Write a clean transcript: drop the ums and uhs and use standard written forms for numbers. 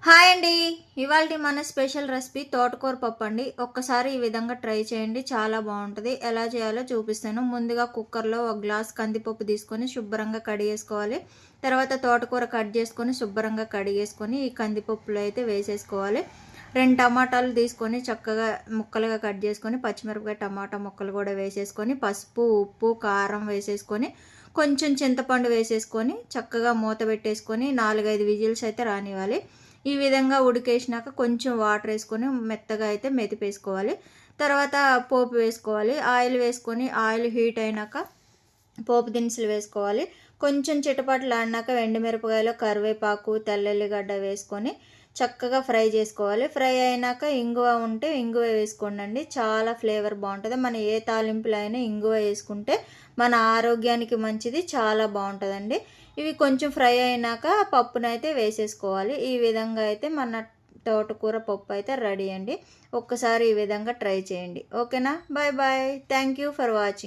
Hi అండి. ఇవాల్టి మన స్పెషల్ రెసిపీ తోటకూర పప్పు అండి. ఒక్కసారి ఈ విధంగా ట్రై చేయండి, చాలా బాగుంటుంది. ఎలా చేయాలో చూపిస్తాను. ముందుగా కుక్కర్లో ఒక గ్లాస్ కందిపప్పు తీసుకొని శుభ్రంగా కడిగేసుకోవాలి. తర్వాత తోటకూర కట్ చేసుకొని శుభ్రంగా కడిగేసుకొని ఈ కందిపప్పులో అయితే వేసేసుకోవాలి. 2 టమాటాలు తీసుకొని చక్కగా ముక్కలుగా కట్ చేసుకొని పచ్చిమిరపకాయ టమాటా ముక్కలు కూడా వేసేసుకొని పసుపు ఉప్పు కారం వేసేసుకొని కొంచెం చింతపండు వేసేసుకొని చక్కగా మూత పెట్టేసుకొని 4-5 విజిల్స్ అయితే రానివ్వాలి. ఈ విధంగా ఉడికేసినాక కొంచెం వాటర్ వేసుకొని మెత్తగా అయితే మెదిపేసుకోవాలి. తర్వాత పోపు వేసుకోవాలి. ఆయిల్ వేసుకొని ఆయిల్ హీట్ అయినాక పోపు దినుసులు వేసుకోవాలి. కొంచెం చిటపటలాడినాక ఎండుమిరపకాయలు కరివేపాకు తెల్లెల్లిగడ్డ వేసుకొని చక్కగా ఫ్రై చేసుకోవాలి. ఫ్రై అయినాక ఇంగువ ఉంటే ఇంగువ వేసుకోండి, చాలా ఫ్లేవర్ బాగుంటుంది. మన ఏ తాలింపులో అయినా ఇంగువ వేసుకుంటే మన ఆరోగ్యానికి మంచిది, చాలా బాగుంటుందండి. ఇవి కొంచెం ఫ్రై అయినాక పప్పునైతే వేసేసుకోవాలి. ఈ విధంగా అయితే మన తోటకూర పప్పు అయితే రెడీ అండి. ఒక్కసారి ఈ విధంగా ట్రై చేయండి. ఓకేనా? Bye bye. Thank you for watching.